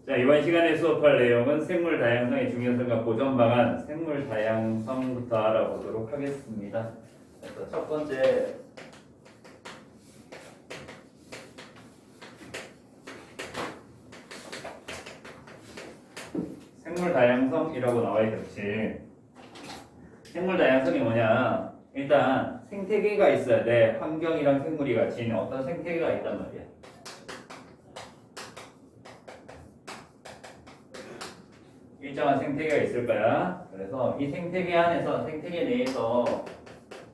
자, 이번 시간에 수업할 내용은 생물 다양성의 중요성과 보존 방안, 생물 다양성부터 알아보도록 하겠습니다. 그래서 첫 번째 생물 다양성이라고 나와 있듯이 생물 다양성이 뭐냐? 일단 생태계가 있어야 돼. 환경이랑 생물이 같이 있는 어떤 생태계가 있단 말이야. 일정한 생태계가 있을 거야. 그래서 이 생태계 안에서, 생태계 내에서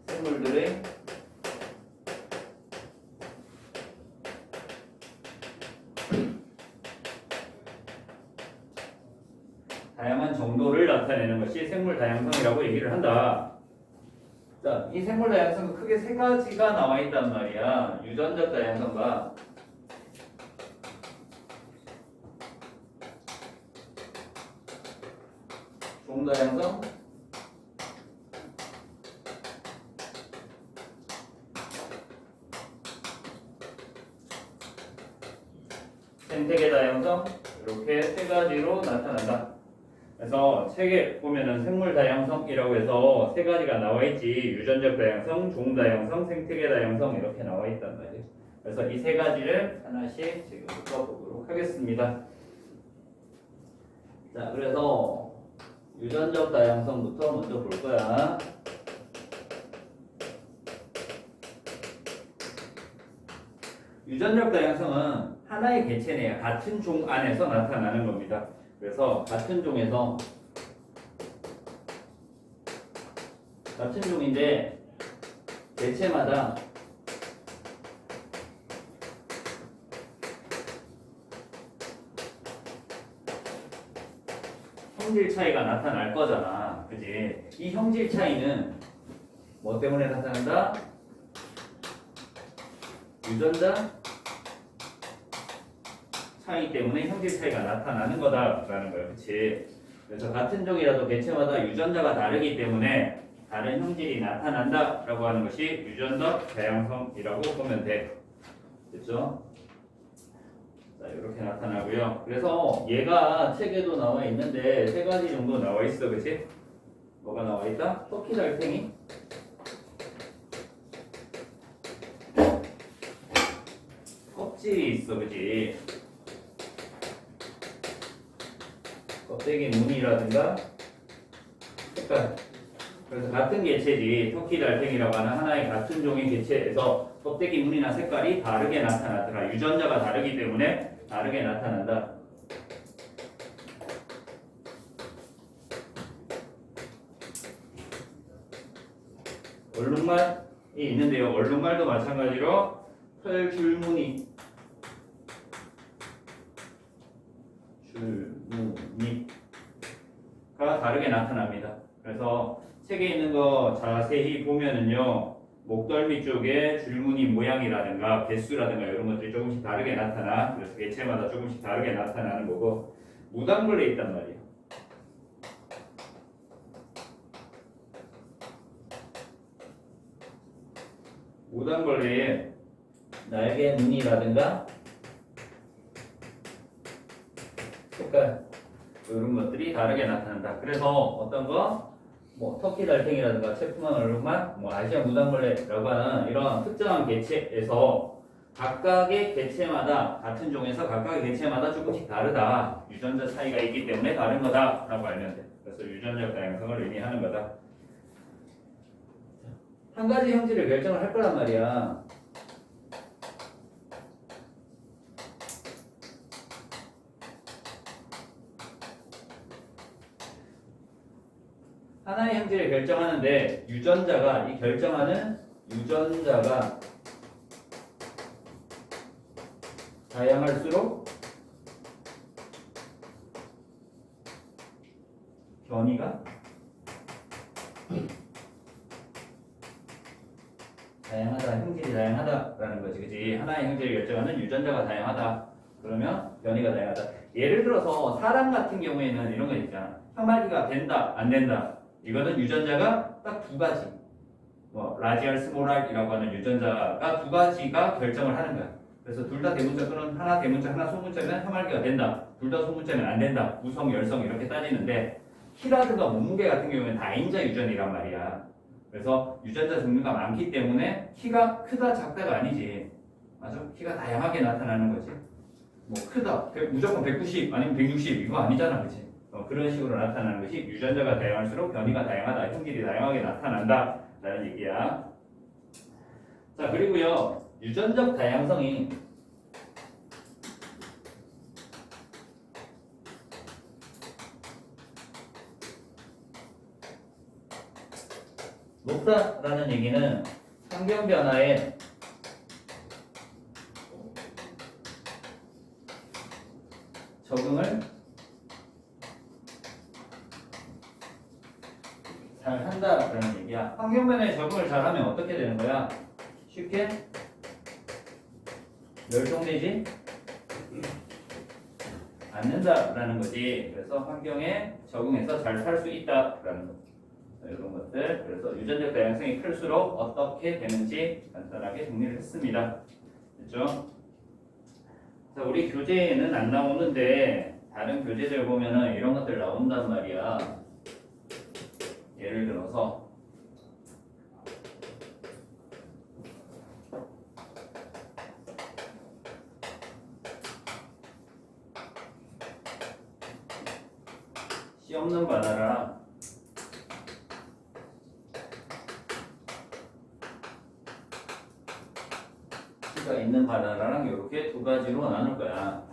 생물들의 다양한 정도를 나타내는 것이 생물 다양성이라고 얘기를 한다. 자, 이 생물 다양성은 크게 세 가지가 나와 있단 말이야. 유전적 다양성과 종다양성, 생태계 다양성, 이렇게 세 가지로 나타난다. 그래서 책에 보면은 생물 다양성이라고 해서 세 가지가 나와 있지. 유전적 다양성, 종 다양성, 생태계 다양성 이렇게 나와 있단 말이에요. 그래서 이 세 가지를 하나씩 지금부터 보도록 하겠습니다. 자, 그래서 유전적 다양성부터 먼저 볼 거야. 유전적 다양성은 하나의 개체 내에 같은 종 안에서 나타나는 겁니다. 그래서 같은 종에서 같은 종인데 개체마다 형질 차이가 나타날 거잖아. 그지? 이 형질 차이는 뭐 때문에 나타난다? 유전자 차이 때문에 형질 차이가 나타나는 거다라는 거예요. 그치? 그래서 같은 종이라도 개체마다 유전자가 다르기 때문에 다른 형질이 나타난다라고 하는 것이 유전적 다양성이라고 보면 돼. 됐죠? 자, 이렇게 나타나고요. 그래서 얘가 책에도 나와 있는데 세 가지 정도 나와 있어. 그치? 뭐가 나와 있다? 토끼 달팽이, 껍질이 있어. 그치? 껍데기 무늬라든가 색깔. 그래서 같은 개체지. 토끼 달팽이라고 하는 하나의 같은 종의 개체에서 껍데기 무늬나 색깔이 다르게 나타나더라. 유전자가 다르기 때문에 다르게 나타난다. 얼룩말이 있는데요. 얼룩말도 마찬가지로 털 줄무늬, 줄무늬가 다르게 나타납니다. 그래서 책에 있는 거 자세히 보면은요, 목덜미 쪽에 줄무늬 모양이라든가 개수라든가 이런 것들이 조금씩 다르게 나타나. 그래서 개체마다 조금씩 다르게 나타나는 거고, 무당벌레 있단 말이에요. 무당벌레의 날개 무늬라든가 색깔 이런 것들이 다르게 나타난다. 그래서 어떤 거 뭐 터키 달팽이라든가 체프만 얼룩말, 뭐 아시아 무당벌레라고 하는 이런 특정한 개체에서 각각의 개체마다 같은 종에서 각각의 개체마다 조금씩 다르다. 유전자 차이가 있기 때문에 다른 거다라고 알면 돼. 그래서 유전적 다양성을 의미하는 거다. 한 가지 형질을 결정을 할 거란 말이야. 하나의 형질을 결정하는데 유전자가 이 결정하는 유전자가 다양할수록 변이가 다양하다, 형질이 다양하다라는 거지, 그지? 하나의 형질을 결정하는 유전자가 다양하다. 그러면 변이가 다양하다. 예를 들어서 사람 같은 경우에는 이런 거 있잖아. 혀말기가 된다, 안 된다. 이거는 유전자가 딱 두 가지. 뭐 라지알, 스몰알이라고 하는 유전자가 두 가지가 결정을 하는 거야. 그래서 둘 다 대문자 또는 하나 대문자 하나 소문자면 혀말기가 된다. 둘 다 소문자면 안 된다. 무성, 열성 이렇게 따지는데 키라든가 몸무게 같은 경우에는 다인자 유전이란 말이야. 그래서 유전자 종류가 많기 때문에 키가 크다 작다가 아니지. 맞아? 키가 다양하게 나타나는 거지. 뭐 크다, 무조건 190 아니면 160 이거 아니잖아, 그렇지? 그런 식으로 나타나는 것이 유전자가 다양할수록 변이가 다양하다, 형질이 다양하게 나타난다라는 얘기야. 자, 그리고요 유전적 다양성이 높다라는 얘기는 환경 변화에 적응을 잘 한다라는 얘기야. 환경 변화에 적응을 잘하면 어떻게 되는 거야? 쉽게 멸종되지 않는다라는 거지. 그래서 환경에 적응해서 잘 살 수 있다라는 거. 이런 것들. 그래서 유전적 다양성이 클수록 어떻게 되는지 간단하게 정리를 했습니다. 됐죠? 자, 우리 교재에는 안 나오는데 다른 교재들 보면은 이런 것들 나온단 말이야. 예를 들어서 씨 없는 바나나랑 씨가 있는 바나나랑 이렇게 두 가지로 나눌 거야.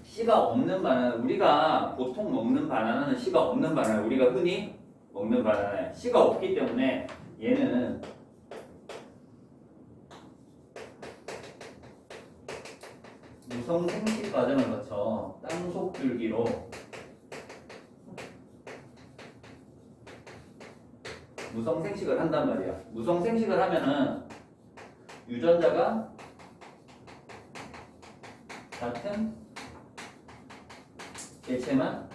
씨가 없는 바나나, 우리가 보통 먹는 바나나는 씨가 없는 바나나, 우리가 흔히 먹는 바나나야. 씨가 없기 때문에 얘는 무성 생식 과정을 거쳐 땅속줄기로 무성 생식을 한단 말이야. 무성 생식을 하면은 유전자가 같은 개체만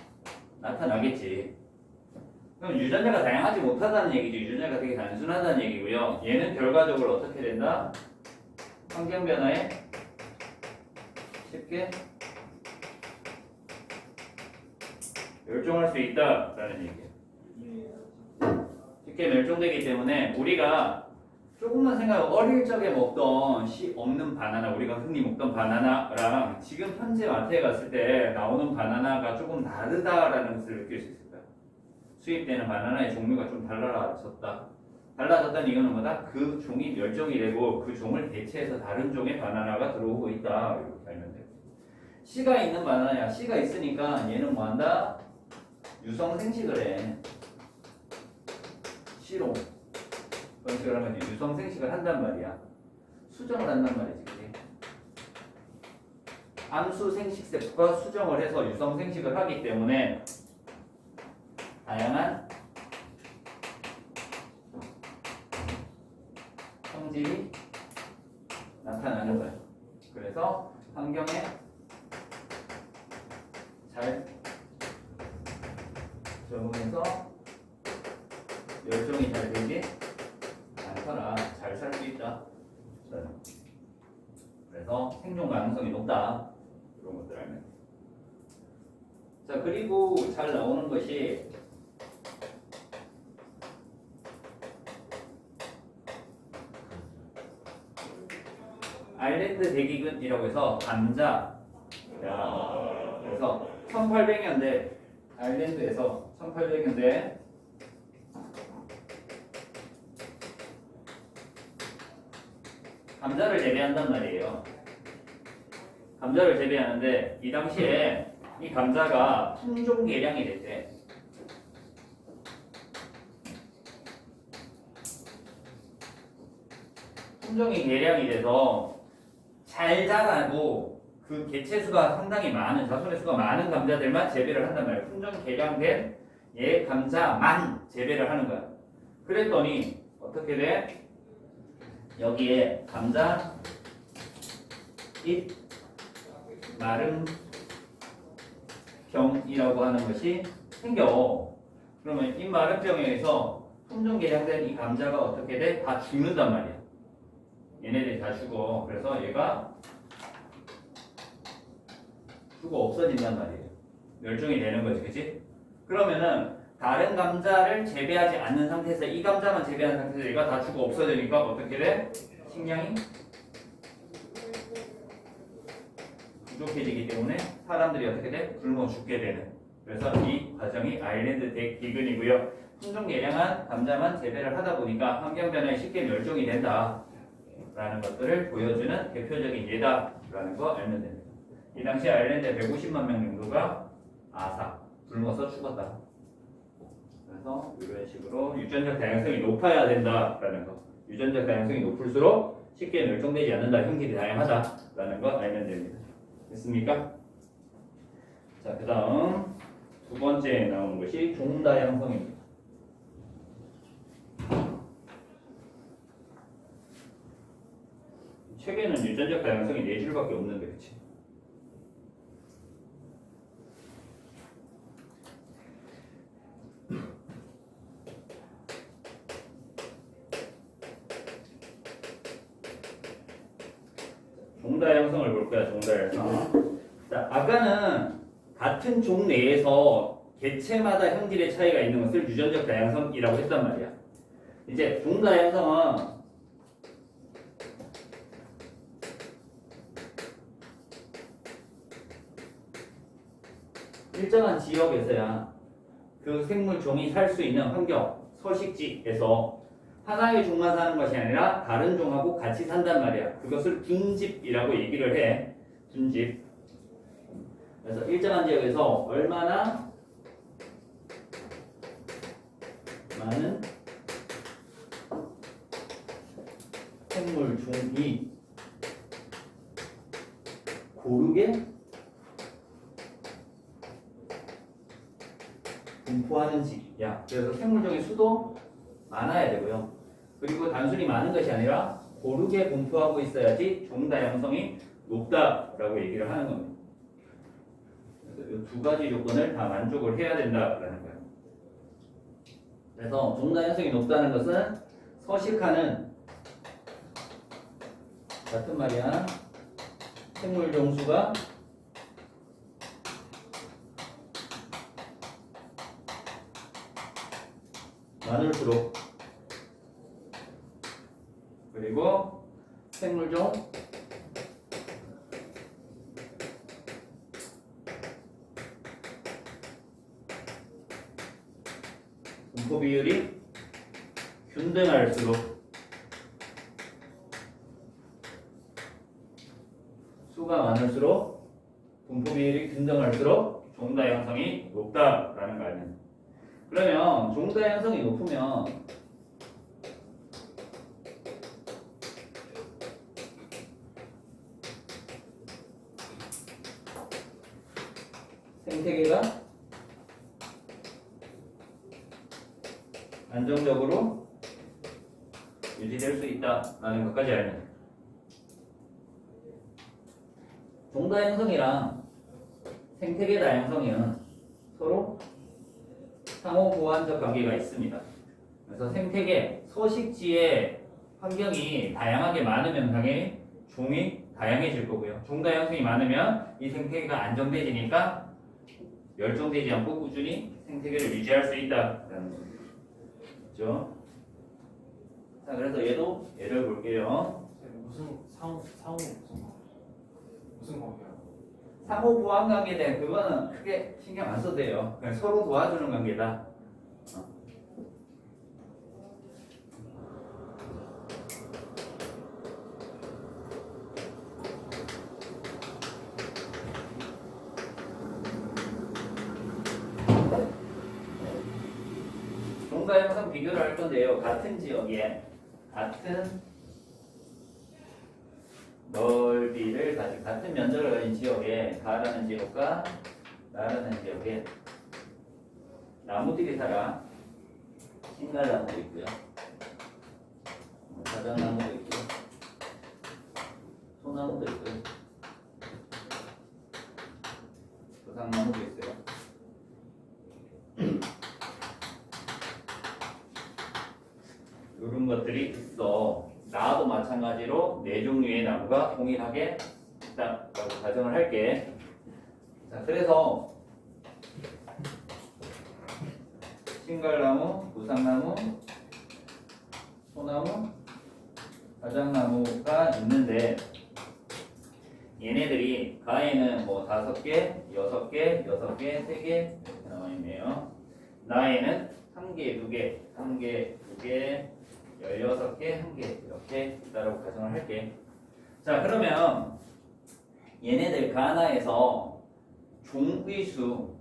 나타나겠지. 그럼 유전자가 다양하지 못하다는 얘기죠. 유전자가 되게 단순하다는 얘기고요. 얘는 결과적으로 어떻게 된다? 환경 변화에 쉽게 멸종할 수 있다라는 얘기예요. 쉽게 멸종되기 때문에 우리가 조금만 생각하고 어릴 적에 먹던 씨 없는 바나나, 우리가 흔히 먹던 바나나랑 지금 현재 마트에 갔을 때 나오는 바나나가 조금 다르다라는 것을 느낄 수 있을 거야. 수입되는 바나나의 종류가 좀 달라졌다. 달라졌다는 이유는 뭐다? 그 종이 멸종이 되고 그 종을 대체해서 다른 종의 바나나가 들어오고 있다. 이렇게 알면 돼. 씨가 있는 바나나야. 씨가 있으니까 얘는 뭐한다? 유성 생식을 해. 씨로. 그런 식으로 하면 유성 생식을 한단 말이야. 수정을 한단 말이지. 그게. 암수 생식세포가 수정을 해서 유성 생식을 하기 때문에 다양한 성질이 나타나는 거야. 그래서 환경에 잘 적응해서 멸종이 잘 되지 않거나 잘 살 수 있다. 그래서 생존 가능성이 높다. 이런 것들 알면. 자, 그리고 잘 나오는 것이 아일랜드 대기근이라고 해서 감자. 그래서 1800년대 아일랜드에서 1800년대 감자를 재배한단 말이에요. 감자를 재배하는데 이 당시에 이 감자가 품종 개량이 됐대. 품종이 개량이 돼서 잘 자라고 그 개체 수가 상당히 많은, 자손의 수가 많은 감자들만 재배를 한단 말이에요. 품종 개량된 얘 감자만 재배를 하는 거야. 그랬더니 어떻게 돼? 여기에 감자 잎 마름 병이라고 하는 것이 생겨. 그러면 잎 마름 병에 의해서 품종 개량된 이 감자가 어떻게 돼? 다 죽는단 말이야. 얘네들이 다 죽어. 그래서 얘가 주고 없어진단 말이에요. 멸종이 되는 거지, 그치? 그러면은 다른 감자를 재배하지 않는 상태에서 이 감자만 재배한 상태에서 얘가 다 주고 없어지니까 어떻게 돼? 식량이 부족해지기 때문에 사람들이 어떻게 돼? 굶어 죽게 되는. 그래서 이 과정이 아일랜드 대기근이고요. 품종 개량한 감자만 재배를 하다 보니까 환경 변화에 쉽게 멸종이 된다라는 것들을 보여주는 대표적인 예다라는 거 알면 됩니다. 이 당시 아일랜드에 150만 명 정도가 굶어서 죽었다. 그래서 이런 식으로 유전적 다양성이 높아야 된다라는 거. 유전적 다양성이 높을수록 쉽게 멸종되지 않는다. 형질이 다양하다라는 거 알면 됩니다. 됐습니까? 자, 그 다음 두 번째 나오는 것이 종다양성입니다. 책에는 유전적 다양성이 4줄밖에 없는데, 그치? 종다양성을 볼 거야, 종다양성. 자, 아까는 같은 종 내에서 개체마다 형질의 차이가 있는 것을 유전적 다양성이라고 했단 말이야. 이제 종다양성은 일정한 지역에서야 그 생물 종이 살 수 있는 환경, 서식지에서 하나의 종만 사는 것이 아니라 다른 종하고 같이 산단 말이야. 그것을 둔집이라고 얘기를 해. 둔집. 그래서 일정한 지역에서 얼마나 많은 생물 종이 고르게 분포하는지야. 그래서 생물종의 수도 많아야 되고요. 그리고 단순히 많은 것이 아니라 고르게 분포하고 있어야지 종다양성이 높다라고 얘기를 하는 겁니다. 그래서 이 두 가지 조건을 다 만족을 해야 된다라는 거예요. 그래서 종다양성이 높다는 것은 서식하는 같은 말이야. 생물종 수가 많을수록 그리고 생물종 분포 비율이 균등할수록 수가 많을수록 분포 비율이 균등할수록 종다양성이 높다라는 거 아니에요. 그러면 종다양성이 높으면 생태계가 안정적으로 유지될 수 있다라는 것까지 알면 종다양성이랑 생태계 다양성은 서로 상호 보완적 관계가 있습니다. 그래서 생태계, 서식지의 환경이 다양하게 많으면 당연히 종이 다양해질 거고요. 종다양성이 많으면 이 생태계가 안정되지니까 멸종되지 않고 꾸준히 생태계를 유지할 수 있다라는 거죠. 그렇죠? 자, 그래서 얘도 예를 볼게요. 무슨 관계야? 상호 보완 관계에 대한 그거는 크게 신경 안 써도 돼요. 그냥 서로 도와주는 관계다. 종다양성 비교를 할 건데요. 같은 지역에 같은 넓이를 가진 같은 면적을 가진 지역에 가라는 지역과 나라는 지역에 나무들이 살아. 흰갈나무도 있고요. 사장나무도 있고요. 소나무도 있고요. 조상나무도 있어요. 이런 것들이 있어. 나도 마찬가지로 네 종류의 나무가 동일하게 있다라고 가정을 할게. 자, 그래서 신갈나무, 부상나무, 소나무, 가장나무가 있는데 얘네들이 가에는 뭐 5개, 6개, 6개, 3개 이렇게 나와 있네요. 나에는 1개, 2개, 1개, 2개, 16개, 1개 이렇게 있다라고 가정을 할게. 자, 그러면 얘네들 가나에서 종의수는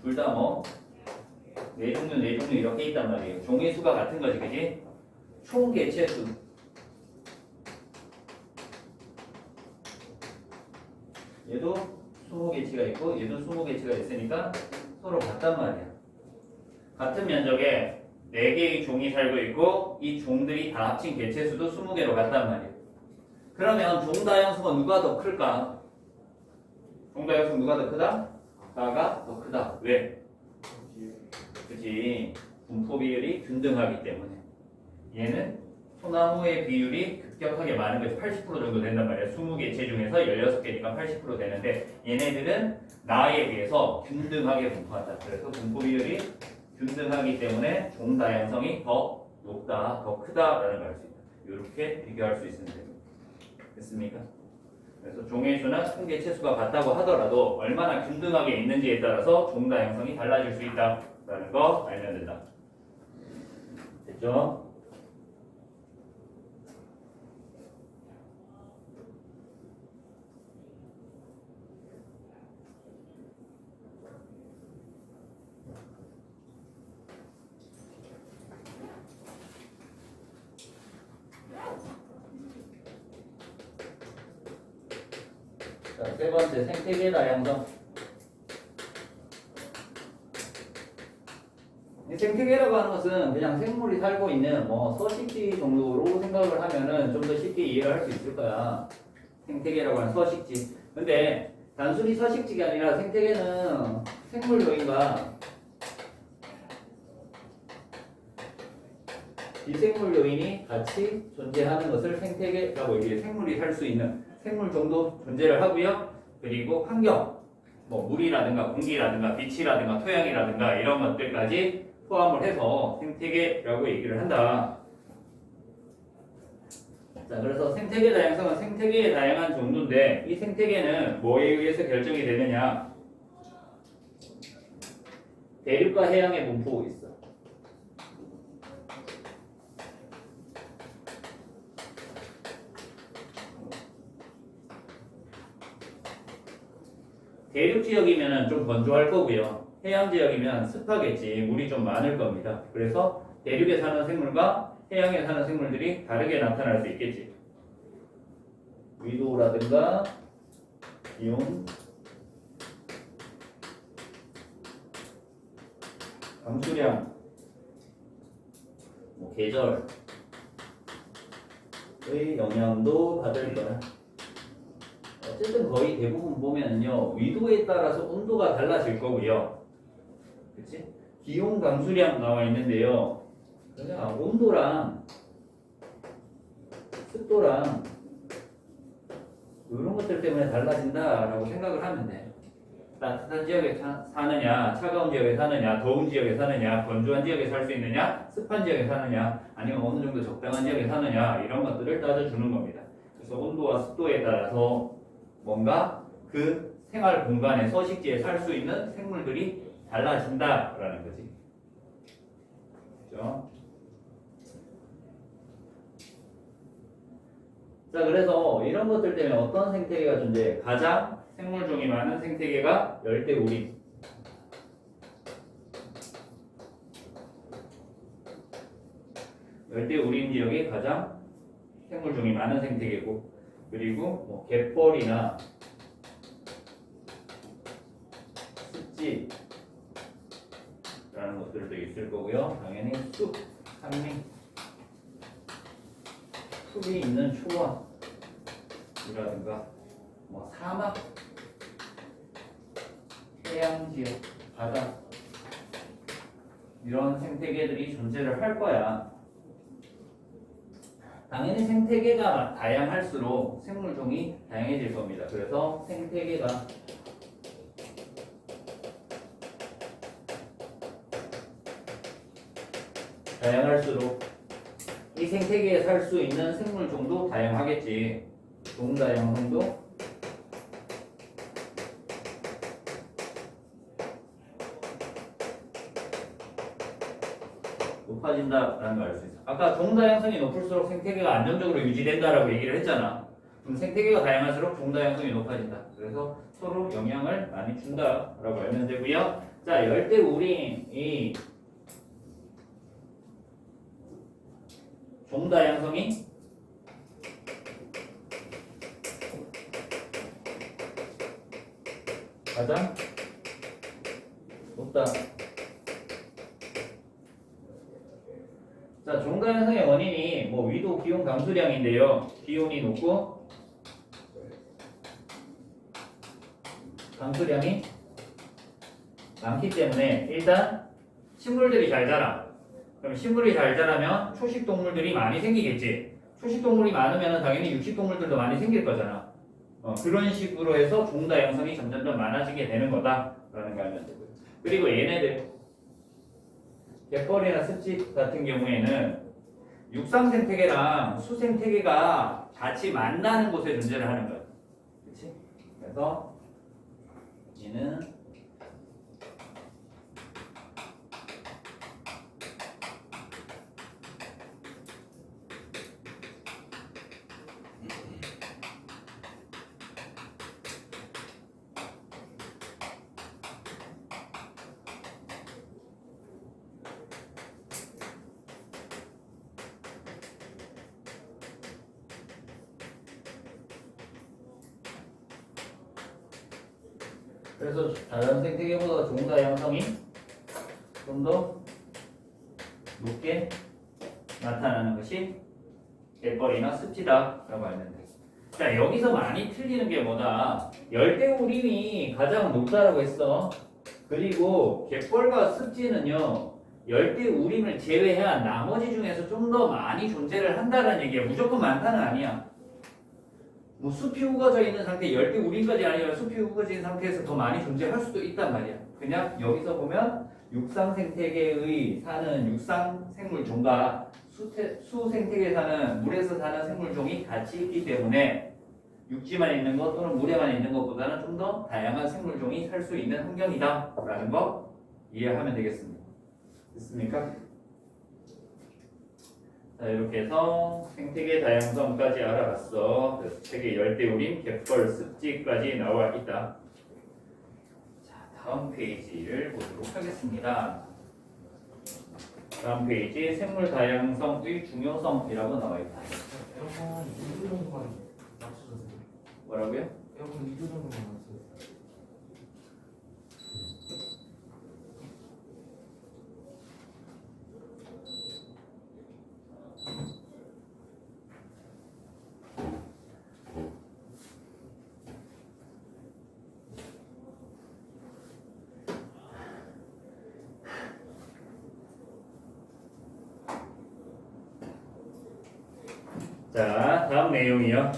둘 다 뭐 4종류, 4종류 이렇게 있단 말이에요. 종의수가 같은 거지, 그지? 총 개체수 얘도 20개치가 있고 얘도 20개치가 있으니까 서로 같단 말이야. 같은 면적에 4개의 종이 살고 있고 이 종들이 다 합친 개체수도 20개로 같단 말이야. 그러면 종다형수가 누가 더 클까? 종다형수 누가 더 크다? 가가 더 크다. 왜? 그치, 분포 비율이 균등하기 때문에. 얘는 소나무의 비율이 급격하게 많은 거지. 80% 정도 된단 말이야. 20개체 중에서 16개니까 80% 되는데 얘네들은 나에 비해서 균등하게 분포한다. 그래서 분포 비율이 균등하기 때문에 종 다양성이 더 높다, 더 크다라는 걸 알 수 있다. 이렇게 비교할 수 있으면 됩니다. 됐습니까? 그래서 종의 수나 큰 개체수가 같다고 하더라도 얼마나 균등하게 있는지에 따라서 종 다양성이 달라질 수 있다라는 거 알면 된다. 됐죠? 자, 세 번째 생태계 다양성. 이 생태계라고 하는 것은 그냥 생물이 살고 있는 뭐 서식지 정도로 생각을 하면은 좀 더 쉽게 이해를 할 수 있을 거야. 생태계라고 하는 서식지. 근데 단순히 서식지가 아니라 생태계는 생물 요인과 비생물 요인이 같이 존재하는 것을 생태계라고 얘기해. 생물이 살 수 있는 생물 정도 존재를 하고요. 그리고 환경, 뭐 물이라든가 공기라든가 빛이라든가 토양이라든가 이런 것들까지 포함을 해서 생태계라고 얘기를 한다. 자, 그래서 생태계 다양성은 생태계의 다양한 정도인데 이 생태계는 뭐에 의해서 결정이 되느냐? 대륙과 해양의 분포가 있어. 대륙 지역이면 좀 건조할 거고요. 해양 지역이면 습하겠지. 물이 좀 많을 겁니다. 그래서 대륙에 사는 생물과 해양에 사는 생물들이 다르게 나타날 수 있겠지. 위도라든가 기온, 강수량, 뭐 계절의 영향도 받을 거야. 어쨌든 거의 대부분 보면요 위도에 따라서 온도가 달라질 거고요. 그치? 기온, 강수량 나와 있는데요. 그냥 온도랑 습도랑 이런 것들 때문에 달라진다라고 생각을 하면 돼. 따뜻한 지역에 사느냐, 차가운 지역에 사느냐, 더운 지역에 사느냐, 건조한 지역에 살 수 있느냐, 습한 지역에 사느냐, 아니면 어느 정도 적당한 지역에 사느냐 이런 것들을 따져주는 겁니다. 그래서 온도와 습도에 따라서 뭔가 그 생활 공간의 서식지에 살 수 있는 생물들이 달라진다라는 거지. 그렇죠? 자, 그래서 이런 것들 때문에 어떤 생태계가 존재해? 가장 생물종이 많은 생태계가 열대우림. 열대우림 지역이 가장 생물종이 많은 생태계고, 그리고 뭐 갯벌이나 습지라는 것들도 있을 거고요. 당연히 숲, 산림, 숲이 있는 초원이라든가 뭐 사막, 해양 지역, 바다 이런 생태계들이 존재를 할 거야. 당연히 생태계가 다양할수록 생물종이 다양해질 겁니다. 그래서 생태계가 다양할수록 이 생태계에 살 수 있는 생물종도 다양하겠지. 종다양성도 높아진다라는 걸 알 수 있어. 아까 종다양성이 높을수록 생태계가 안정적으로 유지된다라고 얘기를 했잖아. 그럼 생태계가 다양할수록 종다양성이 높아진다. 그래서 서로 영향을 많이 준다라고 알면 되고요. 자, 열대우림이 종다양성이 가장 높다. 자, 종다양성의 원인이 뭐 위도, 기온, 강수량인데요. 기온이 높고 강수량이 많기 때문에 일단 식물들이 잘 자라. 그럼 식물이 잘 자라면 초식 동물들이 많이 생기겠지. 초식 동물이 많으면 당연히 육식 동물들도 많이 생길 거잖아. 그런 식으로 해서 종다양성이 점점점 많아지게 되는 거다라는 거 알면 되고요. 그리고 얘네들 갯벌이나 습지 같은 경우에는 육상 생태계랑 수 생태계가 같이 만나는 곳에 존재를 하는 거야. 그렇지? 그래서 얘는 그래서 다른 생태계보다 종다양성이 좀 더 높게 나타나는 것이 갯벌이나 습지다라고 알면 돼. 자, 여기서 많이 틀리는 게 뭐다? 열대우림이 가장 높다라고 했어. 그리고 갯벌과 습지는요, 열대우림을 제외한 나머지 중에서 좀 더 많이 존재를 한다는 얘기야. 무조건 많다는 아니야. 뭐 숲이 우거져 있는 상태, 열대우림까지 아니라 숲이 우거져 있는 상태에서 더 많이 존재할 수도 있단 말이야. 그냥 여기서 보면 육상 생태계의 사는 육상 생물종과 수 생태계에 사는 물에서 사는 생물종이 같이 있기 때문에 육지만 있는 것 또는 물에만 있는 것보다는 좀 더 다양한 생물종이 살 수 있는 환경이다 라는 거 이해하면 되겠습니다. 됐습니까? 자, 이렇게 해서 생태계 다양성까지 알아봤어. 그래서 책에 열대우림, 갯벌, 습지까지 나와 있다. 자, 다음 페이지를 보도록 하겠습니다. 다음 페이지 생물 다양성의 중요성이라고 나와 있다. 에어컨 2도 정도만 맞춰주세요. 뭐라고요? 에어컨 2도 정도만 맞춰주세요. 자, 다음 내용이요.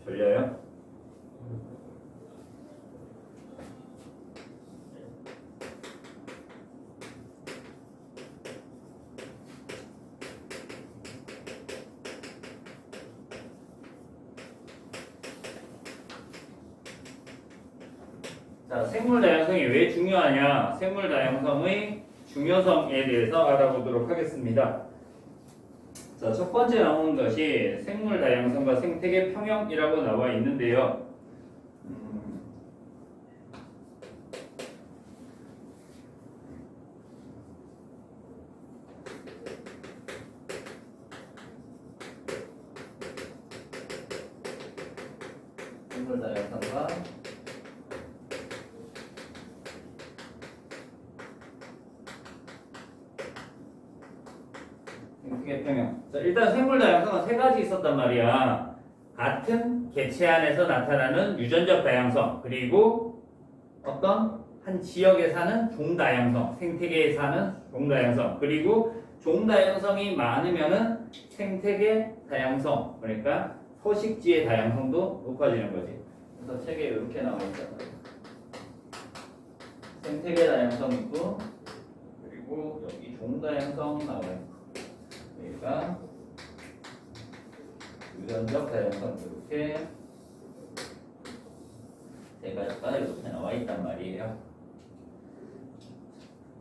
졸려요? 자, 생물 다양성이 왜 중요하냐? 생물 다양성의 중요성에 대해서 알아보도록 하겠습니다. 자, 첫 번째 나오는 것이 생물 다양성과 생태계 평형이라고 나와 있는데요. 생물 다양성과 생태계 평형. 자, 일단 생물 다양성은 세 가지 있었단 말이야. 같은 개체 안에서 나타나는 유전적 다양성, 그리고 어떤 한 지역에 사는 종다양성, 생태계에 사는 종다양성, 그리고 종다양성이 많으면은 생태계 다양성, 그러니까 서식지의 다양성도 높아지는 거지. 그래서 책에 이렇게 나와 있잖아요. 생태계 다양성 있고, 그리고 여기 종다양성 나와 있고, 그러니까 유전적 다양성 이렇게 세 가지가 이렇게 나와 있단 말이에요.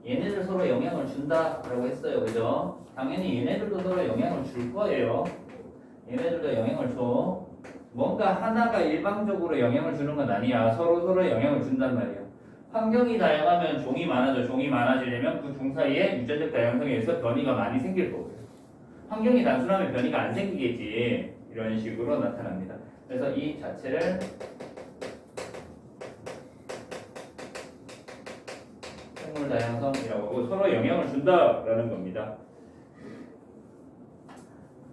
얘네들 서로 영향을 준다라고 했어요, 그죠? 당연히 얘네들도 서로 영향을 줄 거예요. 얘네들도 영향을 줘. 뭔가 하나가 일방적으로 영향을 주는 건 아니야. 서로 영향을 준단 말이야. 환경이 다양하면 종이 많아져. 종이 많아지려면 그 종 사이에 유전적 다양성에 의해서 변이가 많이 생길 거고요. 환경이 단순하면 변이가 안 생기겠지. 이런 식으로 나타납니다. 그래서 이 자체를 생물 다양성이라고 하고 서로 영향을 준다라는 겁니다.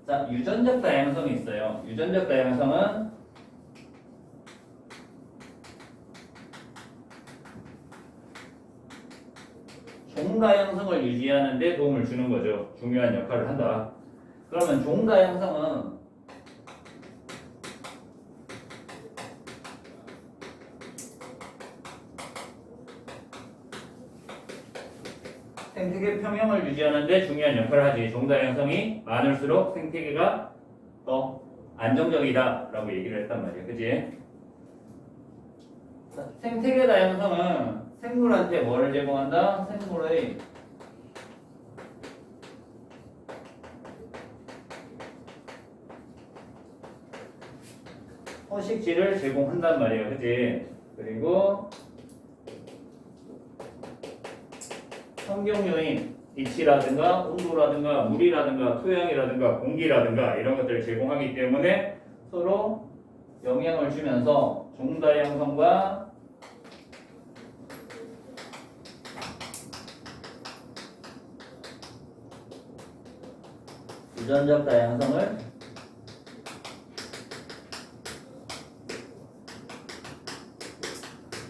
자, 유전적 다양성이 있어요. 유전적 다양성은 종 다양성을 유지하는 데 도움을 주는 거죠. 중요한 역할을 한다. 그러면 종 다양성은 생태계 평형을 유지하는 데 중요한 역할을 하지. 종 다양성이 많을수록 생태계가 더 안정적이다 라고 얘기를 했단 말이야. 그치? 생태계 다양성은 생물한테 뭐를 제공한다? 생물의 서식지를 제공한단 말이에요. 그치? 그리고 환경 요인, 빛이라든가 온도라든가 물이라든가 토양이라든가 공기라든가 이런 것들을 제공하기 때문에 서로 영향을 주면서 종다양성과 유전적 다양성을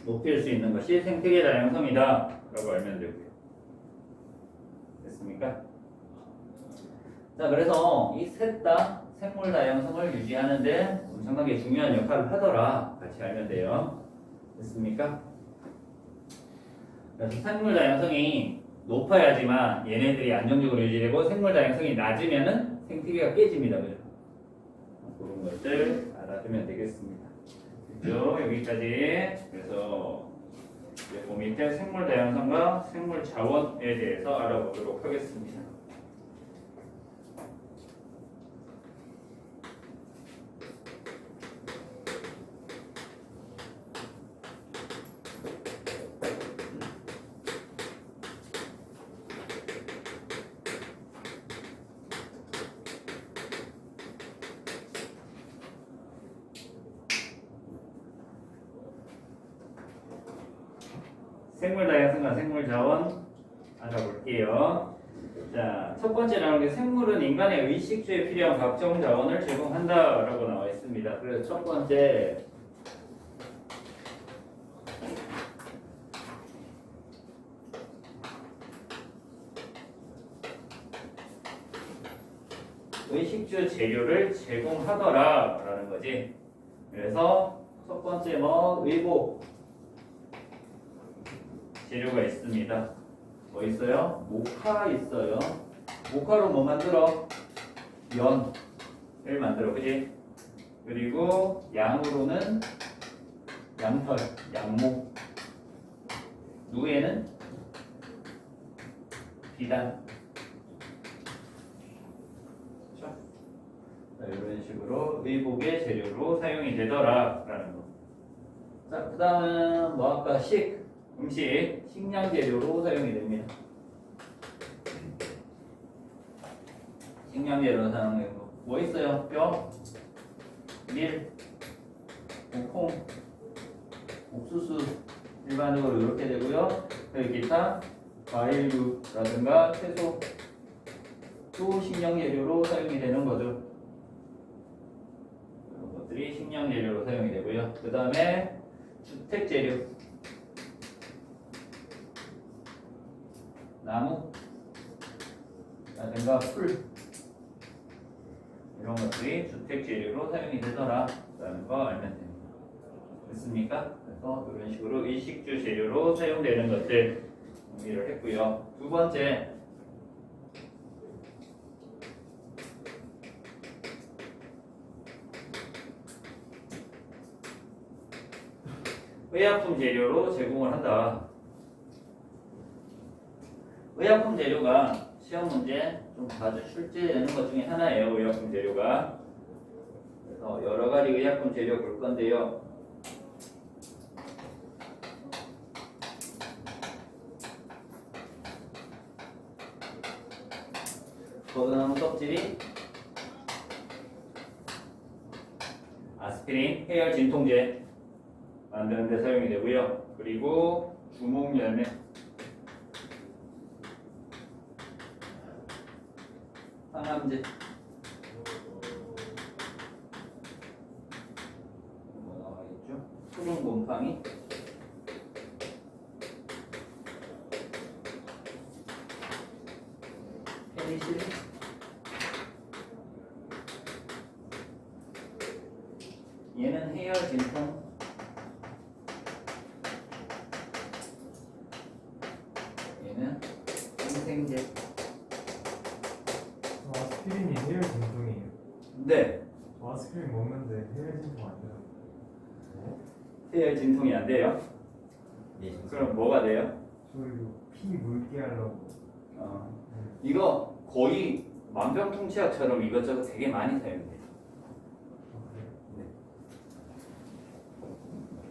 높일 수 있는 것이 생태계 다양성이다 라고 알면 되고요. 됐습니까? 자, 그래서 이 셋 다 생물 다양성을 유지하는데 엄청나게 중요한 역할을 하더라. 같이 알면 돼요. 됐습니까? 그래서 생물 다양성이 높아야지만 얘네들이 안정적으로 유지되고 생물 다양성이 낮으면은 생태계가 깨집니다. 그죠? 그런 것들 알아두면 되겠습니다. 그죠? 여기까지. 그래서 이제 그 밑에 생물 다양성과 생물 자원에 대해서 알아보도록 하겠습니다. 생물 다양성과 생물 자원 알아볼게요. 자, 첫 번째 나오는 게 생물은 인간의 의식주에 필요한 각종 자원을 제공한다라고 나와 있습니다. 그래서 첫 번째 의식주 재료를 제공하더라라는 거지. 그래서 첫 번째 의복 재료가 있습니다. 뭐 있어요? 모카 있어요. 모카로 뭐 만들어? 연을 만들어, 그지? 그리고 양으로는 양털, 양목. 누에는 비단. 그렇죠? 자, 이런 식으로 의복의 재료로 사용이 되더라라는 거. 자, 그 다음은 뭐 아까 음식, 식량 재료로 사용이 됩니다. 식량 재료로 사용되는 거. 뭐 있어요? 뼈, 밀, 콩, 옥수수 일반적으로 이렇게 되고요. 그리고 기타 과일류라든가 채소 또 식량 재료로 사용이 되는 거죠. 이런 것들이 식량 재료로 사용이 되고요. 그 다음에 주택 재료. 나무, 라든가 풀 이런 것들이 주택 재료로 사용이 되더라라는 거 알면 됩니다. 됐습니까? 그래서 이런 식으로 일식주 재료로 사용되는 것들 정리를 했고요. 두 번째, 의약품 재료로 제공을 한다. 의약품 재료가 시험 문제 좀 자주 출제되는 것 중에 하나예요. 의약품 재료가. 그래서 여러 가지 의약품 재료 볼 건데요. 버드나무 껍질이 아스피린, 해열 진통제 만드는 데 사용이 되고요. 그리고 주몽열매, 항암제, 뭐 나와있죠? 푸른 곰팡이, 페니실린, 얘는 해열 진통, 얘는 항생제. 아스피린이 해열 진통이에요. 네, 저 아스피린 먹는데 해열 진통 안 돼요. 해열 진통이 안 돼요. 네. 그럼 뭐가 돼요? 저 이거 피 묽게 하려고. 이거 거의 만병통치약처럼 이것저것 되게 많이 사용돼요. 네.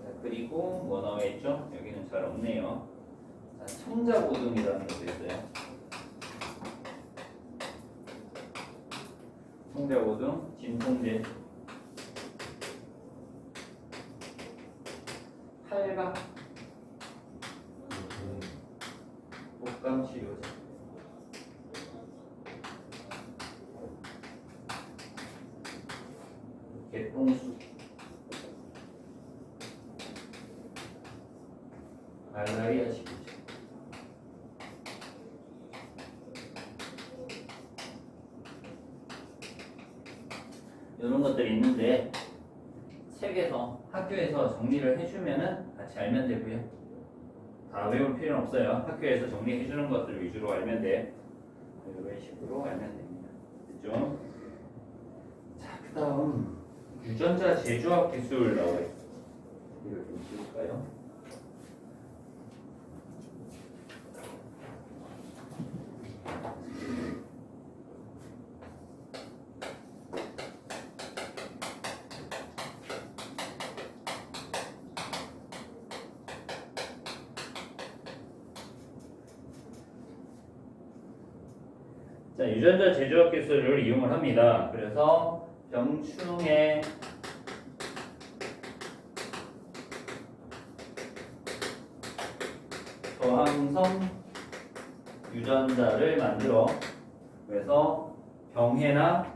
자, 그리고 뭐 나와 있죠? 여기는 잘 없네요. 자, 청자고등이라는 것도 있어요. 청자고등, 진통제, 탈각, 독감 치료제. 개똥수, 말라리아 치료제. 이런 것들이 있는데 책에서 학교에서 정리를 해주면은 같이 알면 되고요. 다 외울 필요는 없어요. 학교에서 정리해주는 것들 위주로 알면 돼. 이런 식으로 알면 됩니다. 됐죠? 자, 그 다음 유전자 제조학 기술 나와 있어요. 이걸 좀 볼까요? 자, 유전자 제조학 기술을 이용을 합니다. 그래서 병충해 저항성 유전자를 만들어 그래서 병해나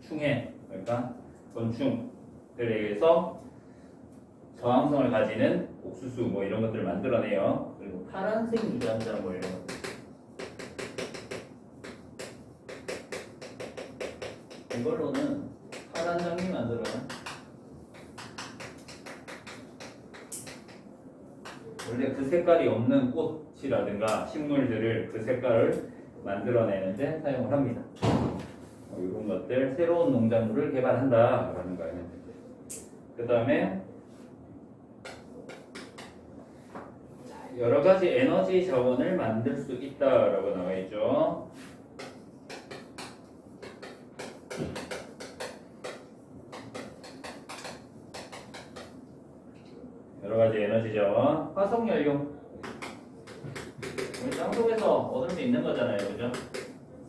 충해 그러니까 곤충들에 의해서 저항성을 가지는 옥수수 뭐 이런 것들을 만들어내요. 그리고 파란색 유전자 뭐 이런 것들. 이걸로는 파란 장미 만들어요. 원래 그 색깔이 없는 꽃이라든가 식물들을 그 색깔을 만들어내는데 사용을 합니다. 이런 것들 새로운 농작물을 개발한다라는 거 알면 됩니다. 그 다음에 여러 가지 에너지 자원을 만들 수 있다라고 나와 있죠. 여러 가지 에너지 자원, 화석연료. 우리 땅속에서 얻을 수 있는 거잖아요, 그죠?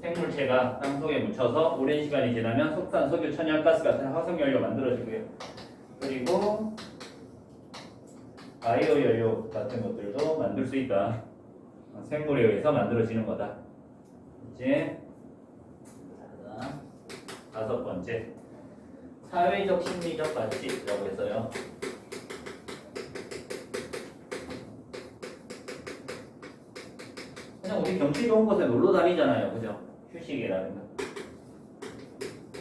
생물체가 땅속에 묻혀서 오랜 시간이 지나면 석탄, 석유, 천연가스 같은 화석연료 만들어지고요. 그리고 바이오 연료 같은 것들도 만들 수 있다. 생물에 의해서 만들어지는 거다. 이제 다섯 번째, 사회적 심리적 가치라고 했어요. 그냥 우리 경치 좋은 곳에 놀러 다니잖아요, 그죠? 휴식이라든가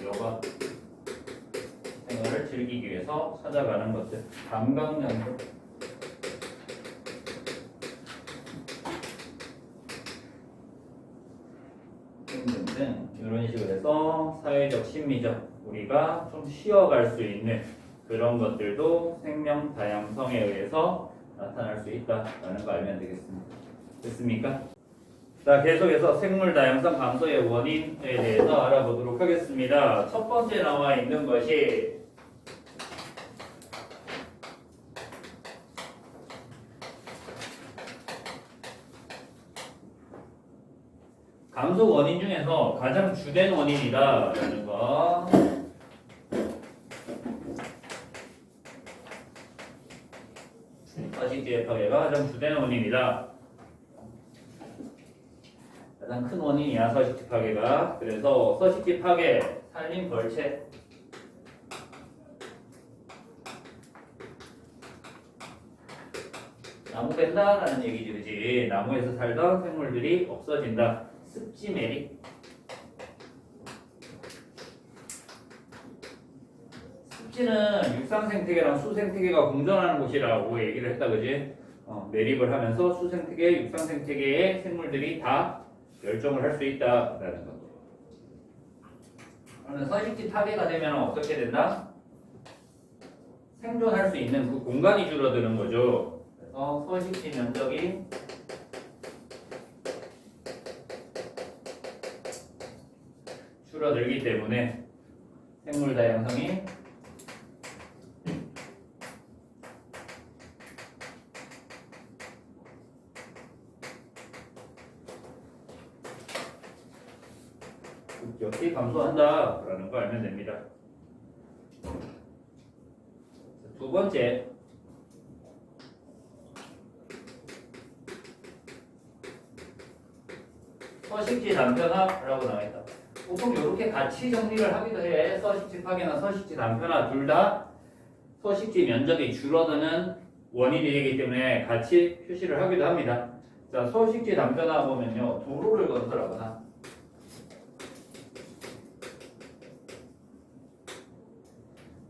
여가 생활을 즐기기 위해서 찾아가는 것들, 관광장소 등등등 이런 식으로 해서 사회적, 심리적 우리가 좀 쉬어갈 수 있는 그런 것들도 생명 다양성에 의해서 나타날 수 있다라는 거 알면 되겠습니다. 됐습니까? 자, 계속해서 생물 다양성 감소의 원인에 대해서 알아보도록 하겠습니다. 첫 번째 나와 있는 것이 감소 원인 중에서 가장 주된 원인이다라는 거. 서식지의 파괴가 가장 주된 원인이다. 가장 큰 원인이야 서식지 파괴가. 그래서 서식지 파괴, 산림 벌채, 나무 뺀다라는 얘기지, 그지? 나무에서 살던 생물들이 없어진다. 습지 매립. 습지는 육상 생태계랑 수 생태계가 공존하는 곳이라고 얘기를 했다, 그지? 매립을 하면서 수 생태계, 육상 생태계의 생물들이 다 멸종을 할 수 있다라는 거. 그러면 서식지 파괴가 되면 어떻게 된다? 생존할 수 있는 그 공간이 줄어드는 거죠. 그래서 서식지 면적이 줄어들기 때문에 생물 다양성이 급격히 감소한다라는 거 알면 됩니다. 두 번째, 서식지 단편화라고 나와 있다. 보통 이렇게 같이 정리를 하기도 해. 서식지 파괴나 서식지 단편화 둘 다 서식지 면적이 줄어드는 원인이 되기 때문에 같이 표시를 하기도 합니다. 자, 서식지 단편화 보면요, 도로를 건설하거나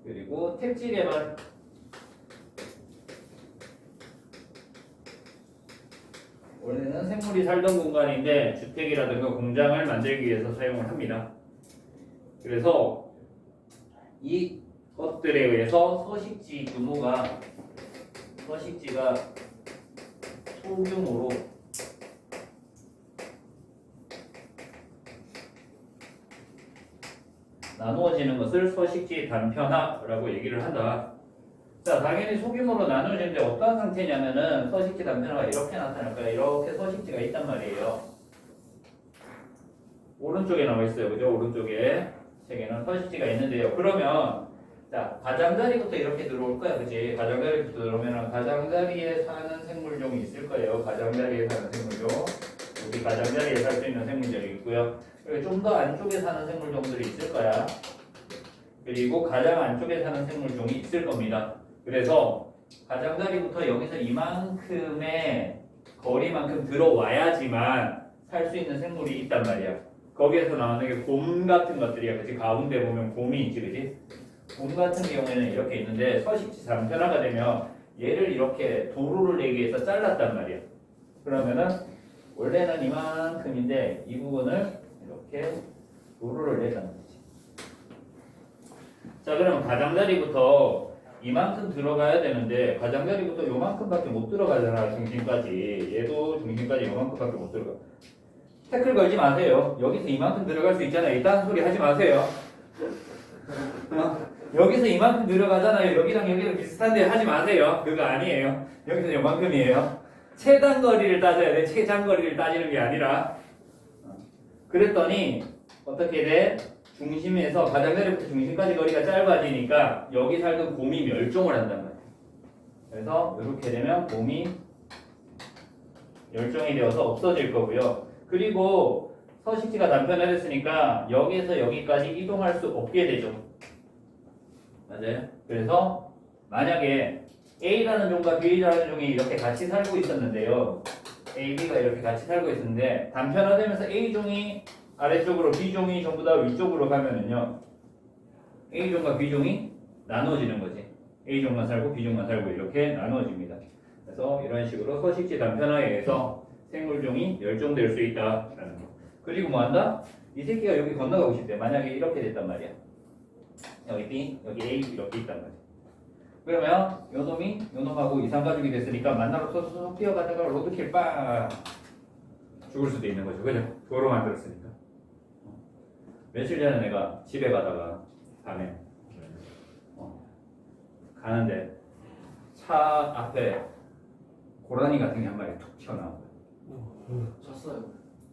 그리고 택지 개발, 원래는 생물이 살던 공간인데 주택이라든가 공장을 만들기 위해서 사용을 합니다. 그래서 이 것들에 의해서 서식지 규모가, 서식지가 소규모로 나누어지는 것을 서식지 단편화라고 얘기를 한다. 자, 당연히 소규모로 나누어지는데 어떠한 상태냐면은 서식지 단편화가 이렇게 나타날 거야. 이렇게 서식지가 있단 말이에요. 오른쪽에 나와 있어요. 그죠? 오른쪽에 책에는 서식지가 있는데요. 그러면 자, 가장자리부터 이렇게 들어올 거야. 그지? 가장자리부터 들어오면 가장자리에 사는 생물종이 있을 거예요. 가장자리에 사는 생물종. 여기 가장자리에 살 수 있는 생물종이 있고요. 그리고 좀 더 안쪽에 사는 생물종들이 있을 거야. 그리고 가장 안쪽에 사는 생물종이 있을 겁니다. 그래서 가장자리부터 여기서 이만큼의 거리만큼 들어와야지만 살 수 있는 생물이 있단 말이야. 거기에서 나오는 게 곰 같은 것들이야. 그치? 가운데 보면 곰이 있지, 그치? 곰 같은 경우에는 이렇게 있는데 서식지 단편화가 되면 얘를 이렇게 도로를 내기 위해서 잘랐단 말이야. 그러면은 원래는 이만큼인데 이 부분을 이렇게 도로를 내자는 거지. 자, 그럼 가장자리부터 이만큼 들어가야 되는데 가장자리부터 요만큼밖에 못 들어가잖아. 중심까지. 얘도 중심까지 요만큼밖에 못 들어가. 태클 걸지 마세요. 여기서 이만큼 들어갈 수 있잖아요. 이딴 소리 하지 마세요. 여기서 이만큼 들어가잖아요. 여기랑 여기랑 비슷한데 하지 마세요. 그거 아니에요. 여기서 요만큼이에요. 최단거리를 따져야 돼. 최장거리를 따지는 게 아니라. 그랬더니 어떻게 돼? 중심에서 가장자리부터 중심까지 거리가 짧아지니까 여기 살던 곰이 멸종을 한단 말이에요. 그래서 이렇게 되면 곰이 멸종이 되어서 없어질 거고요. 그리고 서식지가 단편화됐으니까 여기에서 여기까지 이동할 수 없게 되죠. 맞아요? 그래서 만약에 A라는 종과 B라는 종이 이렇게 같이 살고 있었는데요. A, B가 이렇게 같이 살고 있었는데 단편화되면서 A종이 아래쪽으로 B종이 전부 다 위쪽으로 가면은요 A종과 B종이 나눠지는 거지. A종만 살고 B종만 살고 이렇게 나눠집니다. 그래서 이런 식으로 서식지 단편화에 의해서 생물종이 멸종될 수 있다라는 거. 그리고 뭐 한다? 이 새끼가 여기 건너가고 싶대. 만약에 이렇게 됐단 말이야. 여기 B, 여기 A 이렇게 있단 말이야. 그러면 요놈이 요놈하고 이상가족이 됐으니까 만나러 쏙 뛰어가다가 로드킬 빵 죽을 수도 있는 거죠. 그죠? 도로 만들었으니까. 며칠 전에 내가 집에 가다가 밤에 가는데 차 앞에 고라니 같은 게 한 마리 툭 튀어나온 거야. 쳤어요.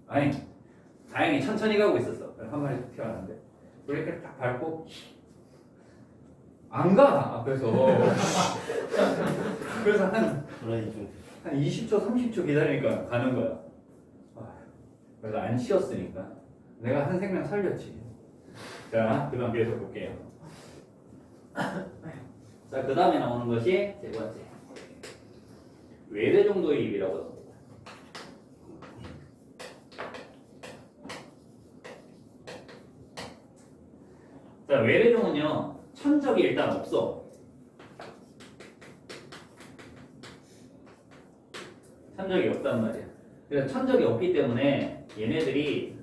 아니 다행히 천천히 가고 있었어. 한 마리 툭 튀어나왔는데 브레이크를 딱 밟고 안 가 앞에서. 그래서 한 20초 30초 기다리니까 가는 거야. 그래서 안 치웠으니까 내가 한 생명 살렸지. 자, 그 다음 계속 볼게요. 자, 그 다음에 나오는 것이 세 번째 외래종 도입이라고 합니다. 자, 외래종은요 천적이 일단 없어. 천적이 없단 말이야. 그래서 천적이 없기 때문에 얘네들이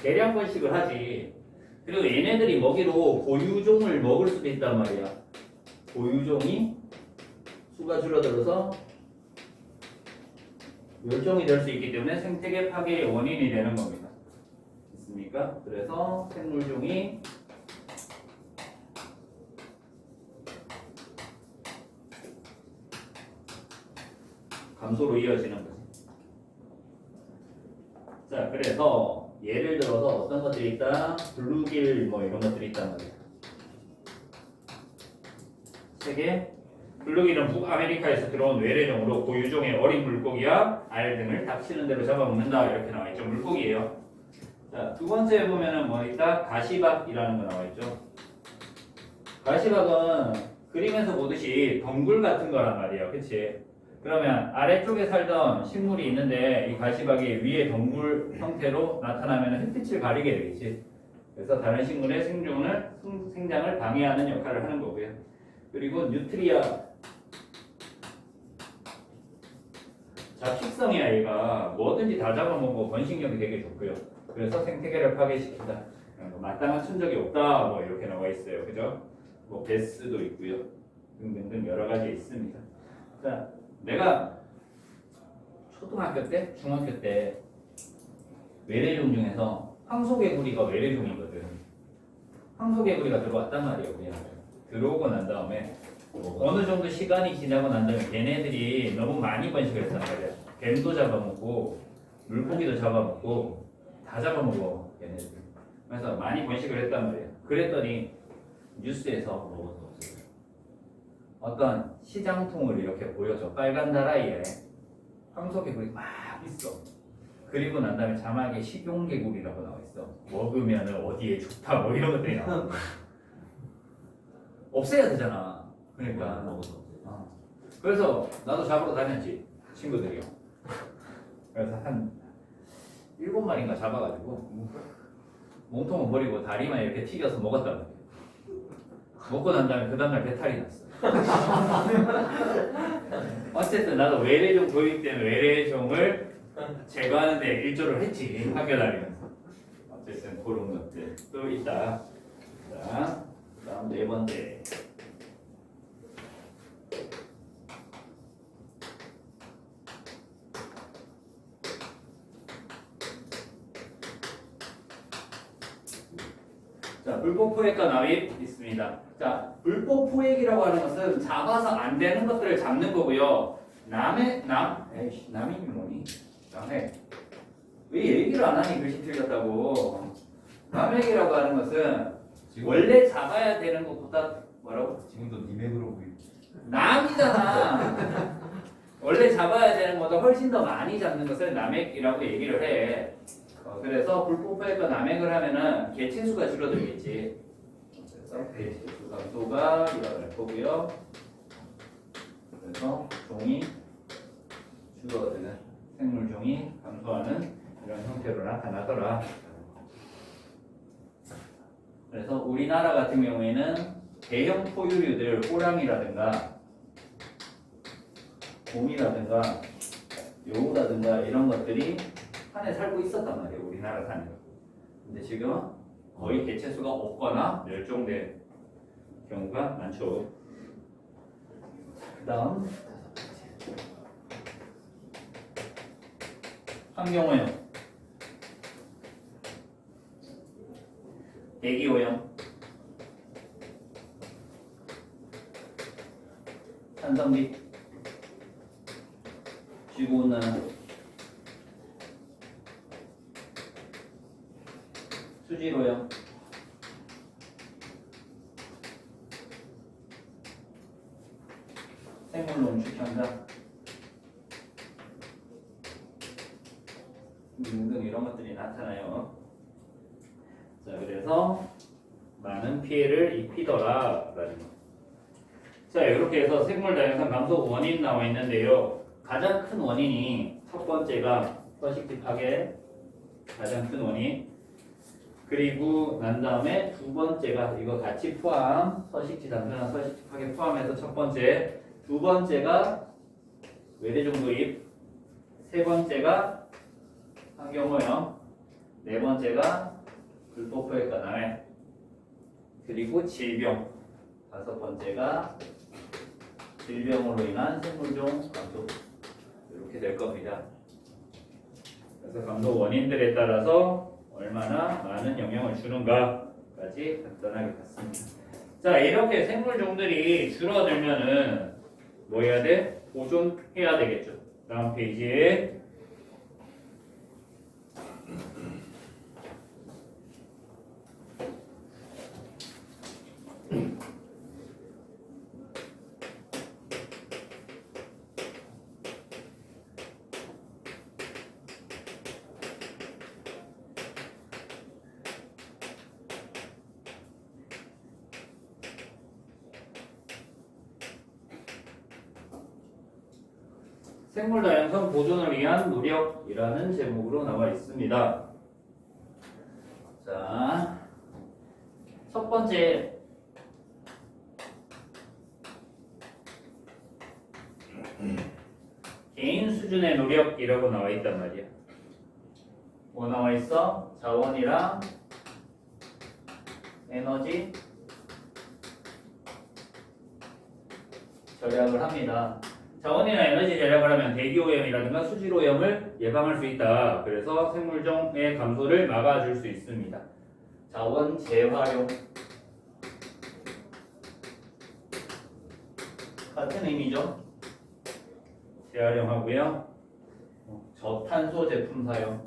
대량 번식을 하지. 그리고 얘네들이 먹이로 고유종을 먹을 수도 있단 말이야. 고유종이 수가 줄어들어서 멸종이 될 수 있기 때문에 생태계 파괴의 원인이 되는 겁니다. 있습니까? 그래서 생물종이 감소로 이어지는 거지. 자, 그래서 예를 들어서 어떤 것들이 있다? 블루길 뭐 이런 것들이 있단 말이야. 세계 블루길은 북아메리카에서 들어온 외래종으로 고유종의 어린 물고기와 알 등을 닥치는 대로 잡아먹는다 이렇게 나와 있죠. 물고기예요. 자, 두 번째 보면은 뭐 있다? 가시박이라는 거 나와 있죠. 가시박은 그림에서 보듯이 덩굴 같은 거란 말이에요. 그치? 그러면 아래쪽에 살던 식물이 있는데 이 가시박이 위에 덩굴 형태로 나타나면 햇빛을 가리게 되겠지. 그래서 다른 식물의 생장을 방해하는 역할을 하는 거고요. 그리고 뉴트리아 잡식성이야. 얘가 뭐든지 다 잡아먹고 번식력이 되게 좋고요. 그래서 생태계를 파괴시킨다. 마땅한 천적이 없다. 뭐 이렇게 나와 있어요. 그죠? 뭐 베스도 있고요. 등등등 여러 가지 있습니다. 자, 내가 초등학교 때, 중학교 때 외래종 중에서 황소개구리가 외래종이거든. 황소개구리가 들어왔단 말이에요. 그냥 들어오고 난 다음에 어느 정도 시간이 지나고 난 다음에 걔네들이 너무 많이 번식을 했단 말이야. 뱀도 잡아먹고 물고기도 잡아먹고 다 잡아먹어 얘네들. 그래서 많이 번식을 했단 말이야. 그랬더니 뉴스에서 어떤 시장통을 이렇게 보여줘. 빨간 다라이에 황소개구리 막 있어. 그리고 난 다음에 자막에 식용개구리라고 나와 있어. 먹으면 어디에 좋다 뭐 이런 것들이 나와. 없애야 되잖아. 그러니까 그래서 나도 잡으러 다녔지. 친구들이요. 그래서 한 7마리인가 잡아가지고 몸통은 버리고 다리만 이렇게 튀겨서 먹었단 말이야. 먹고 난 다음에 그 다음날 배탈이 났어. 어쨌든 나도 외래종 도입된 외래종을 제거하는데 일조를 했지. 학교 다니면서. 어쨌든 그런 것들 또 있다. 자, 다음 네 번째. 자, 불법 포획과 납입 있습니다. 자, 불법 포획이라고 하는 것은 잡아서 안 되는 것들을 잡는 거고요. 남이 뭐니? 남의 왜 얘기를 안 하니? 글씨 틀렸다고. 남획이라고 하는 것은 원래 잡아야 되는 것보다 뭐라고? 지금도 니맥으로 보이고. 남이잖아. 원래 잡아야 되는 것보다 훨씬 더 많이 잡는 것을 남획이라고 얘기를 해. 그래서 불법 포획과 남획을 하면은 개체수가 줄어들겠지. 그래서 개체수 감소가 일어날 거고요. 그래서 종이 줄어드는 생물종이 감소하는 이런 형태로 나타나더라. 그래서 우리나라 같은 경우에는 대형 포유류들, 호랑이라든가 곰이라든가 여우라든가 이런 것들이 산에 살고 있었단 말이에요. 우리나라 산에. 근데 지금 거의 개체수가 없거나 멸종된 경우가 많죠. 그 다음 환경오염, 대기오염, 산성비, 지구온난화, 수질오염, 생물 농축 현상 등등 이런 것들이 나타나요. 자, 그래서 많은 피해를 입히더라라는 거. 자, 이렇게 해서 생물 다양성 감소 원인 나와 있는데요. 가장 큰 원인이 첫 번째가 서식지 파괴, 가장 큰 원인. 그리고 난 다음에 두 번째가 이거 같이 포함, 서식지 단순한 서식지 파괴 포함해서 첫 번째, 두 번째가 외래종 도입, 세 번째가 환경오염, 네 번째가 불법 포획과 남해, 그리고 질병, 다섯 번째가 질병으로 인한 생물종 감소. 이렇게 될 겁니다. 그래서 감소 원인들에 따라서 얼마나 많은 영향을 주는가까지 간단하게 봤습니다. 자, 이렇게 생물종들이 줄어들면은 뭐 해야 돼? 보존해야 되겠죠. 다음 페이지에 생물 다양성 보존을 위한 노력이라는 제목으로 나와 있습니다. 자, 첫 번째 개인 수준의 노력이라고 나와 있단 말이야. 뭐 나와 있어? 자원이랑 에너지 절약을 합니다. 자원이나 에너지 절약을 하면 대기오염이라든가 수질오염을 예방할 수 있다. 그래서 생물종의 감소를 막아줄 수 있습니다. 자원 재활용 같은 의미죠. 재활용하고요. 저탄소 제품 사용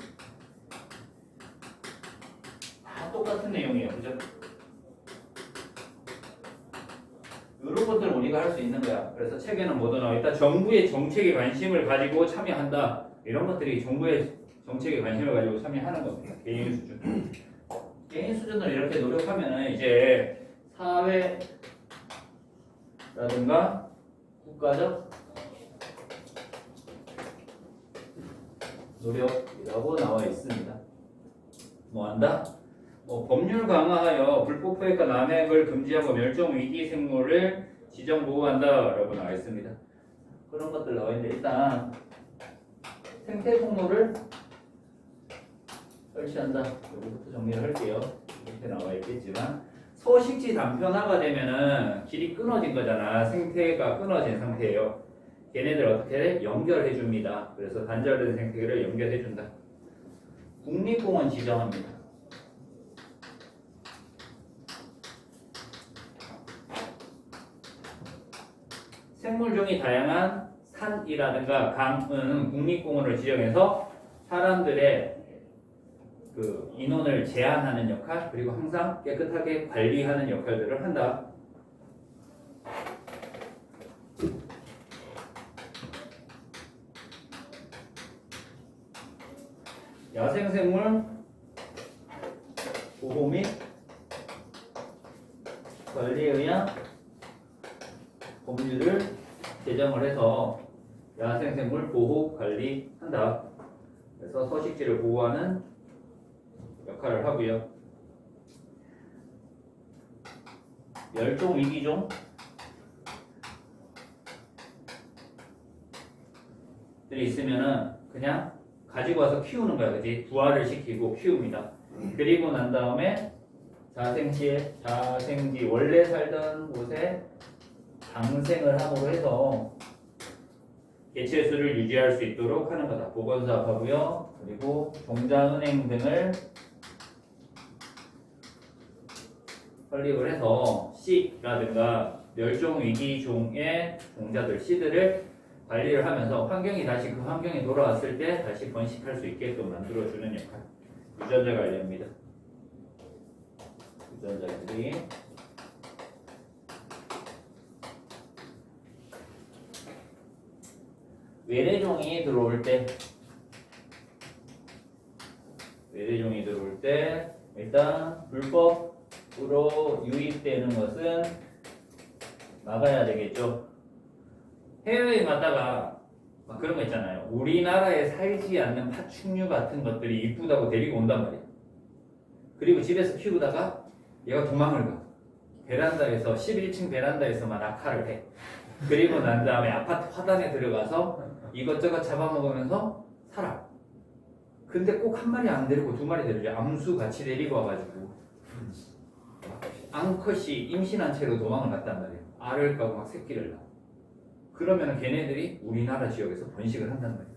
다 똑같은 내용이에요. 그죠? 이런 것들 우리가 할 수 있는 거야. 그래서 책에는 뭐도 나와 있다. 정부의 정책에 관심을 가지고 참여한다. 이런 것들이 정부의 정책에 관심을 가지고 참여하는 겁니다. 개인 수준. 개인 수준으로 이렇게 노력하면은 이제 사회라든가 국가적 노력이라고 나와 있습니다. 뭐 한다? 법률 강화하여 불법 포획과 남획을 금지하고 멸종 위기 생물을 지정 보호한다라고 나와 있습니다. 그런 것들 나와 있는데 일단 생태 통로를 설치한다. 여기부터 정리를 할게요. 이렇게 나와 있겠지만 서식지 단편화가 되면은 길이 끊어진 거잖아. 생태가 끊어진 상태예요. 걔네들 어떻게 연결해 줍니다. 그래서 단절된 생태계를 연결해 준다. 국립공원 지정합니다. 생물종이 다양한 산이라든가 강은 국립공원을 지정해서 사람들의 그 인원을 제한하는 역할, 그리고 항상 깨끗하게 관리하는 역할들을 한다. 야생생물 보호 및 관리에 의한 법률을 제정을 해서 야생생물 보호 관리한다. 그래서 서식지를 보호하는 역할을 하고요. 멸종 위기종 들이 있으면은 그냥 가지고 와서 키우는 거야, 그지? 부화를 시키고 키웁니다. 그리고 난 다음에 자생지 원래 살던 곳에 방생을 함으로 해서 개체 수를 유지할 수 있도록 하는 거다. 보건사업하고요. 그리고 종자은행 등을 설립을 해서 씨라든가 멸종위기종의 종자들 씨들을 관리를 하면서 환경이 다시 그 환경에 돌아왔을 때 다시 번식할 수 있게끔 만들어주는 역할. 유전자 관리입니다. 유전자들이 외래종이 들어올 때 일단 불법으로 유입되는 것은 막아야 되겠죠. 해외에 갔다가 막 그런 거 있잖아요. 우리나라에 살지 않는 파충류 같은 것들이 이쁘다고 데리고 온단 말이야. 그리고 집에서 키우다가 얘가 도망을 가. 베란다에서 11층 베란다에서만 낙하를 해. 그리고 난 다음에 아파트 화단에 들어가서 이것저것 잡아먹으면서 살아. 근데 꼭 한 마리 안 데리고 두 마리 데리고 암수 같이 데리고 와가지고 암컷이 임신한 채로 도망을 갔단 말이에요. 알을 까고 막 새끼를 낳아. 그러면 걔네들이 우리나라 지역에서 번식을 한단 말이야.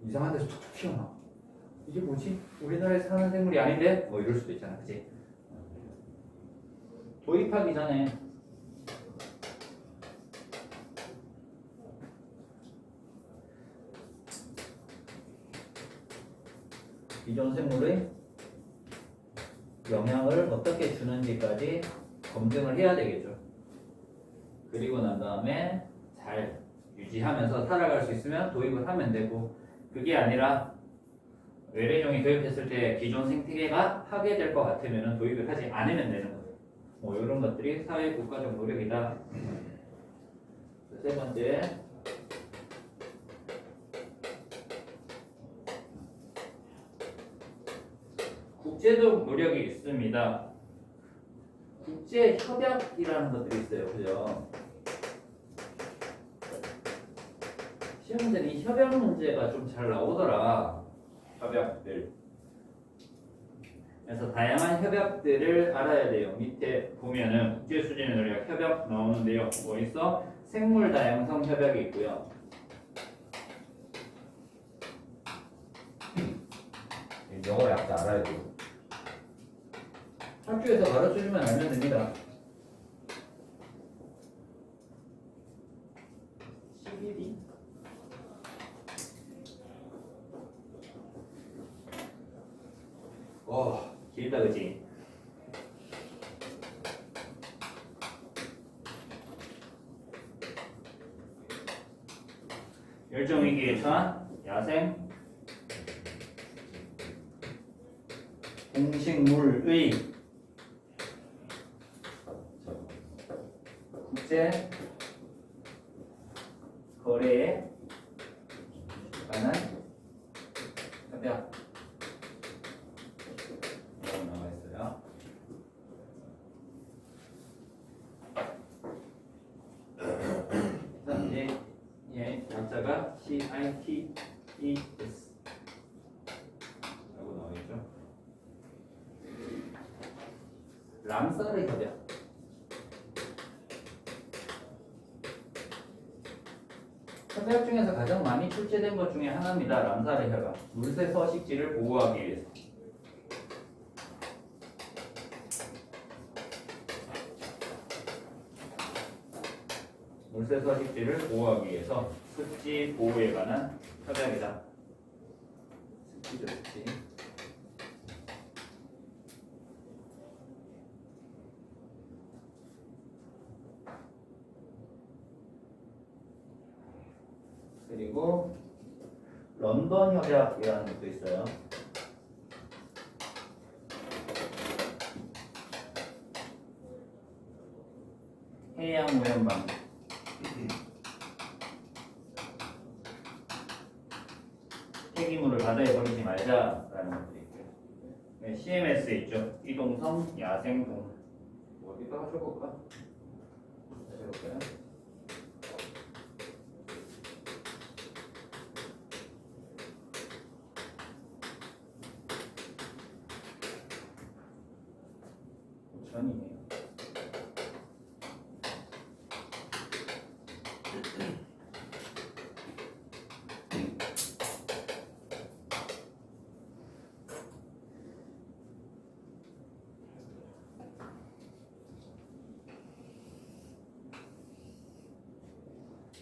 이상한 데서 툭툭 튀어나와. 이게 뭐지? 우리나라에 사는 생물이 아닌데? 뭐 이럴 수도 있잖아, 그치? 도입하기 전에 기존 생물의 영향을 어떻게 주는지까지 검증을 해야 되겠죠. 그리고 난 다음에 잘 유지하면서 살아갈 수 있으면 도입을 하면 되고, 그게 아니라 외래종이 도입했을 때 기존 생태계가 파괴될 것 같으면 도입을 하지 않으면 되는 거예요. 뭐 이런 것들이 사회 국가적 노력이다. 세 번째, 국제적 노력이 있습니다. 국제 협약이라는 것들이 있어요, 그죠? 시험들은 이 협약 문제가 좀 잘 나오더라. 협약들. 그래서 다양한 협약들을 알아야 돼요. 밑에 보면은 국제 수준의 노력 협약 나오는데요. 뭐 있어? 생물 다양성 협약이 있고요. 영어 약자 알아야 돼요. 학교에서 가르쳐주면 알면 됩니다. 11이 길다, 그치? 멸종위기에 처한 야생 동식물의 국제 거래에 관한 협약 나와 있어요. 이제 얘 약자가 CITES 라고 나와 있죠. 람사르 협약. 협약 중에서 가장 많이 출제된 것 중에 하나입니다. 람사르 협약. 물새 서식지를 보호하기 위해서. 물새 서식지를 보호하기 위해서 습지 보호에 관한 협약이다. 습지죠, 습지. 그리고 런던 협약이라는 것도 있어요. 해양 오염 방지. 바다에 버리지 말자라는 것들이 있고요. 네, CMS 있죠. 이동성, 야생동물. 뭐 어디다가 적을까? 다시 해볼까요? 전이네요.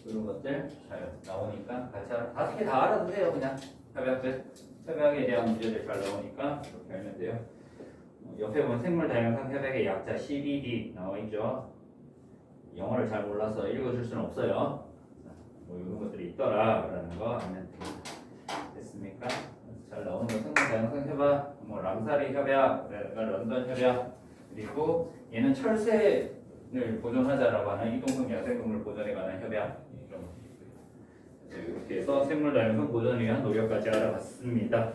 이런 것들 잘 나오니까 같이 다섯 개 다 알아도 돼요. 그냥 협약에 대한 문제들 잘 나오니까 이렇게 하면 돼요. 옆에 보면 생물 다양성 협약의 약자 CBD 나와 있죠. 영어를 잘 몰라서 읽어줄 수는 없어요. 뭐 이런 것들이 있더라라는 거 하면 됐습니까? 잘 나오는 거 생물 다양성 협약, 뭐 람사리 협약, 런던 협약, 그리고 얘는 철새를 보존하자라고 하는 이동성 야생동물 보존에 관한 협약 이런 거 있고요. 이렇게 해서 생물 다양성 보존을 위한 노력까지 알아봤습니다.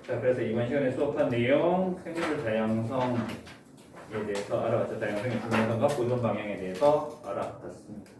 자, 그래서 이번 시간에 수업한 내용 생물 다양성에 대해서 알아봤죠. 다양성의 중요성과 보존 방향에 대해서 알아봤습니다.